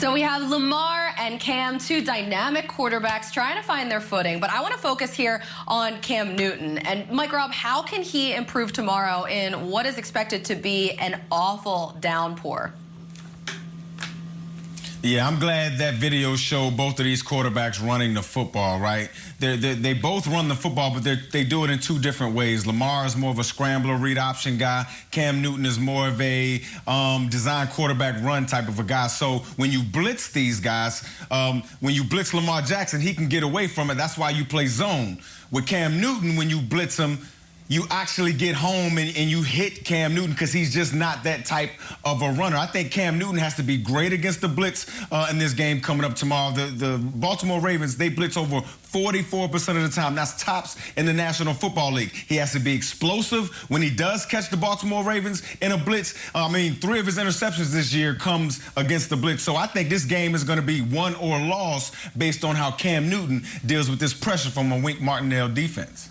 So we have Lamar and Cam, two dynamic quarterbacks trying to find their footing. But I want to focus here on Cam Newton. And Mike Robb, how can he improve tomorrow in what is expected to be an awful downpour? Yeah, I'm glad that video showed both of these quarterbacks running the football, right? They both run the football, but they do it in two different ways. Lamar is more of a scrambler, read option guy. Cam Newton is more of a design quarterback run type of a guy. So when you blitz these guys, when you blitz Lamar Jackson, he can get away from it. That's why you play zone. With Cam Newton, when you blitz him, you actually get home and you hit Cam Newton because he's just not that type of a runner. I think Cam Newton has to be great against the blitz in this game coming up tomorrow. The Baltimore Ravens, they blitz over 44% of the time. That's tops in the National Football League. He has to be explosive when he does catch the Baltimore Ravens in a blitz. 3 of his interceptions this year comes against the blitz. So I think this game is going to be won or lost based on how Cam Newton deals with this pressure from a Wink Martindale defense.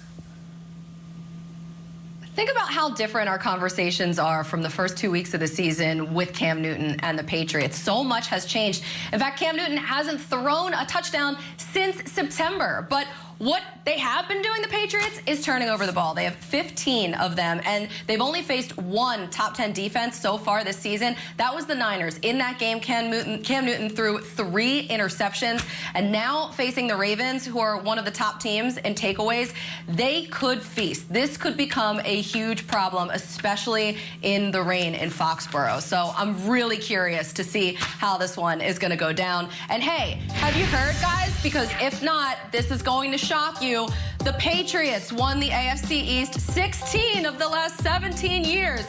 Think about how different our conversations are from the first 2 weeks of the season with Cam Newton and the Patriots. So much has changed. In fact, Cam Newton hasn't thrown a touchdown since September. But what they have been doing, the Patriots, is turning over the ball. They have 15 of them, and they've only faced one top 10 defense so far this season. That was the Niners. In that game, Cam Newton threw 3 interceptions, and now facing the Ravens, who are one of the top teams in takeaways, they could feast. This could become a huge problem, especially in the rain in Foxborough. So I'm really curious to see how this one is going to go down. And hey, have you heard, guys? Because if not, this is going to shock you. The Patriots won the AFC East 16 of the last 17 years.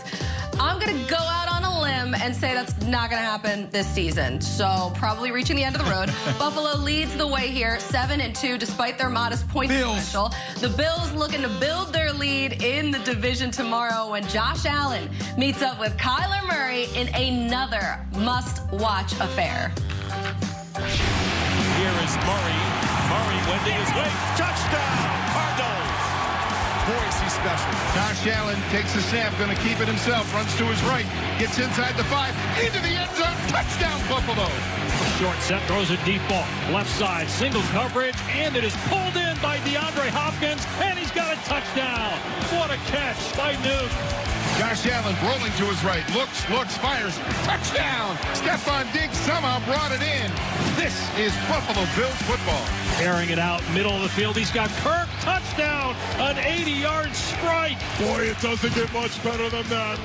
I'm going to go out on a limb and say that's not going to happen this season. So probably reaching the end of the road. Buffalo leads the way here, 7-2, despite their modest point differential. The Bills looking to build their lead in the division tomorrow when Josh Allen meets up with Kyler Murray in another must-watch affair. Here is Murray. Murray wending his way. Touchdown, Cardinals. Boy, is he special. Josh Allen takes the snap, going to keep it himself, runs to his right, gets inside the 5, into the end zone, touchdown Buffalo. Short set, throws a deep ball. Left side, single coverage, and it is pulled in by DeAndre Hopkins, and he's got a touchdown. What a catch by Newton. Josh Allen rolling to his right, looks, fires, touchdown! Stephon Diggs somehow brought it in. This is Buffalo Bills football. Airing it out, middle of the field, he's got Kirk, touchdown, an 80-yard strike. Boy, it doesn't get much better than that.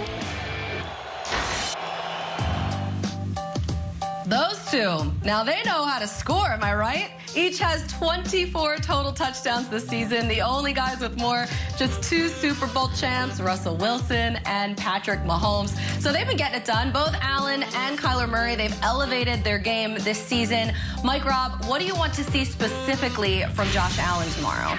Those two, now they know how to score, am I right? Each has 24 total touchdowns this season. The only guys with more, just 2 Super Bowl champs, Russell Wilson and Patrick Mahomes. So they've been getting it done. Both Allen and Kyler Murray, they've elevated their game this season. Mike Robb, what do you want to see specifically from Josh Allen tomorrow?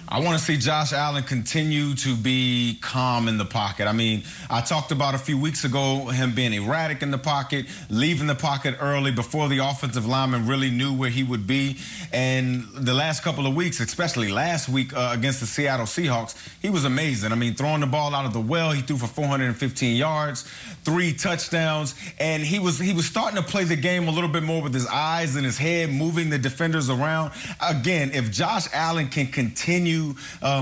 I want to see Josh Allen continue to be calm in the pocket. I talked about a few weeks ago him being erratic in the pocket, leaving the pocket early before the offensive lineman really knew where he would be. And the last couple of weeks, especially last week against the Seattle Seahawks, he was amazing. Throwing the ball out of the well, he threw for 415 yards, 3 touchdowns, and he was starting to play the game a little bit more with his eyes and his head, moving the defenders around. Again, if Josh Allen can continue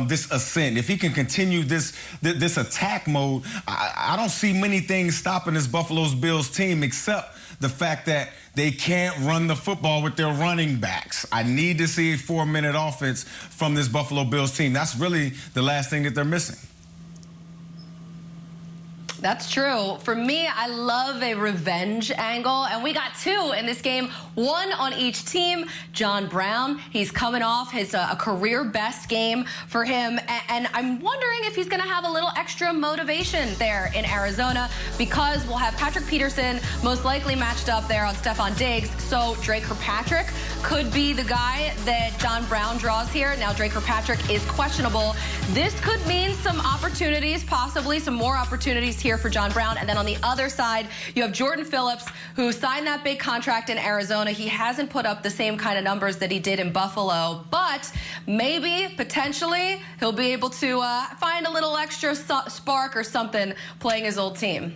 this ascent, if he can continue this attack mode, I don't see many things stopping this Buffalo Bills team except the fact that they can't run the football with their running backs. I need to see a 4-minute offense from this Buffalo Bills team. That's really the last thing that they're missing. That's true. For me, I love a revenge angle, and we got 2 in this game, 1 on each team. John Brown, he's coming off his a career-best game for him, and I'm wondering if he's going to have a little extra motivation there in Arizona because we'll have Patrick Peterson most likely matched up there on Stephon Diggs, so Drake Kirkpatrick could be the guy that John Brown draws here. Now, Drake Kirkpatrick is questionable. This could mean some opportunities, possibly some more opportunities here for John Brown. And then on the other side, you have Jordan Phillips, who signed that big contract in Arizona. He hasn't put up the same kind of numbers that he did in Buffalo, but maybe, potentially, he'll be able to find a little extra spark or something playing his old team.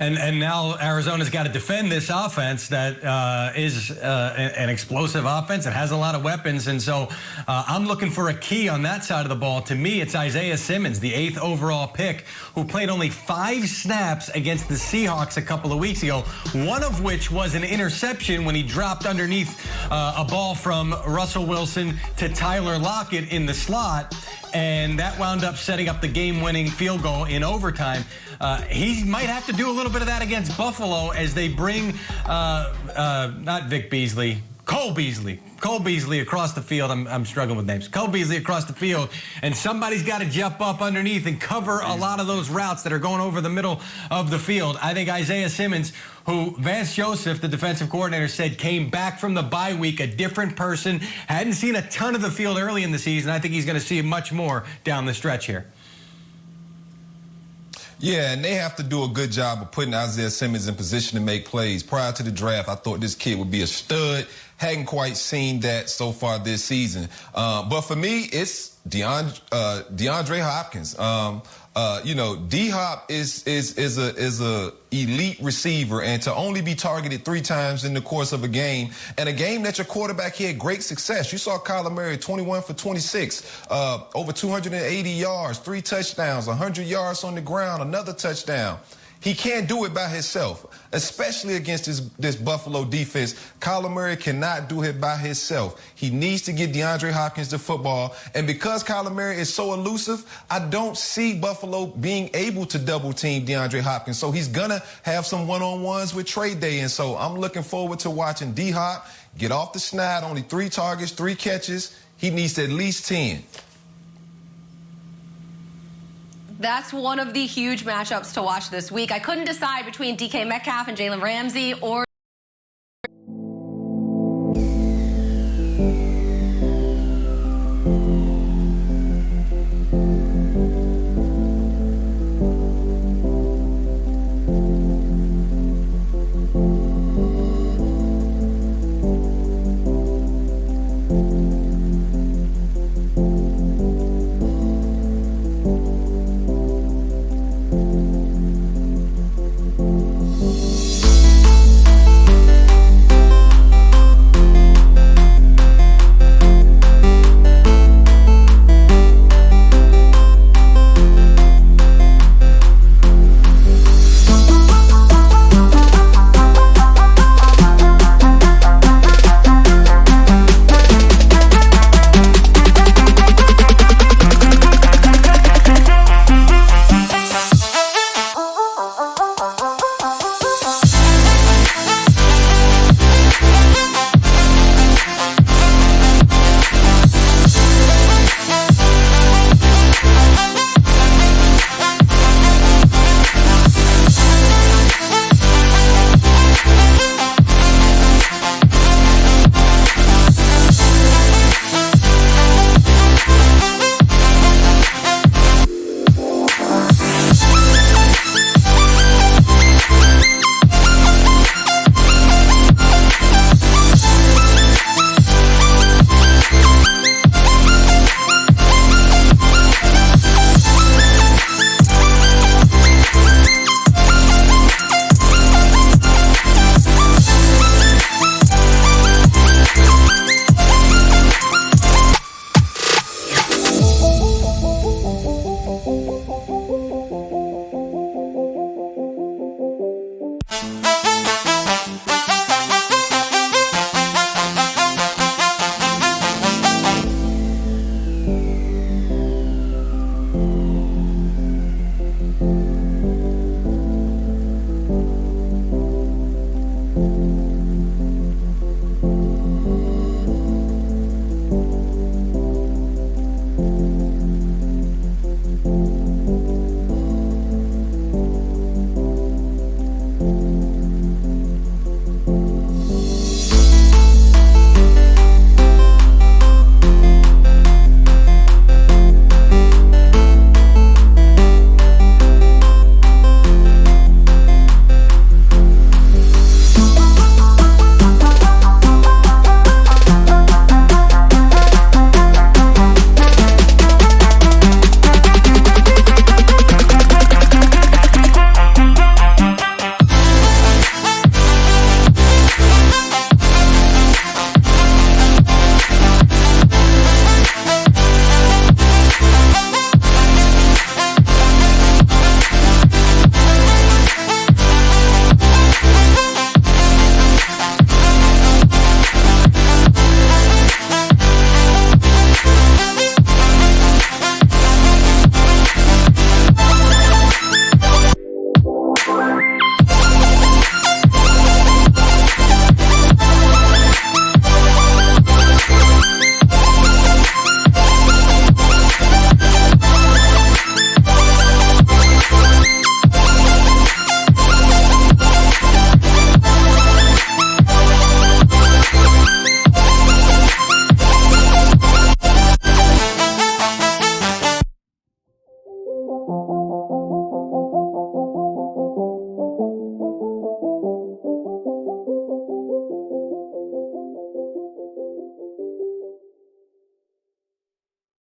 And now Arizona's got to defend this offense that is an explosive offense. It has a lot of weapons. And so I'm looking for a key on that side of the ball. To me, it's Isaiah Simmons, the 8th overall pick, who played only 5 snaps against the Seahawks a couple of weeks ago, one of which was an interception when he dropped underneath a ball from Russell Wilson to Tyler Lockett in the slot. And that wound up setting up the game-winning field goal in overtime. He might have to do a little bit of that against Buffalo as they bring, not Vic Beasley, Cole Beasley across the field. I'm struggling with names. Cole Beasley across the field, and somebody's got to jump up underneath and cover a lot of those routes that are going over the middle of the field. I think Isaiah Simmons, who Vance Joseph, the defensive coordinator, said came back from the bye week, a different person, hadn't seen a ton of the field early in the season. I think he's going to see much more down the stretch here. Yeah, and they have to do a good job of putting Isaiah Simmons in position to make plays. Prior to the draft, I thought this kid would be a stud. Hadn't quite seen that so far this season. But for me, it's DeAndre Hopkins. You know, D-Hop is a elite receiver, and to only be targeted 3 times in the course of a game, and a game that your quarterback had great success. You saw Kyler Murray 21 for 26, over 280 yards, 3 touchdowns, 100 yards on the ground, another touchdown. He can't do it by himself, especially against this Buffalo defense. Kyler Murray cannot do it by himself. He needs to get DeAndre Hopkins the football. And because Kyler Murray is so elusive, I don't see Buffalo being able to double-team DeAndre Hopkins. So he's going to have some one-on-ones with trade day. And so I'm looking forward to watching D-Hop get off the snide, only 3 targets, 3 catches. He needs at least 10. That's one of the huge matchups to watch this week. I couldn't decide between DK Metcalf and Jalen Ramsey or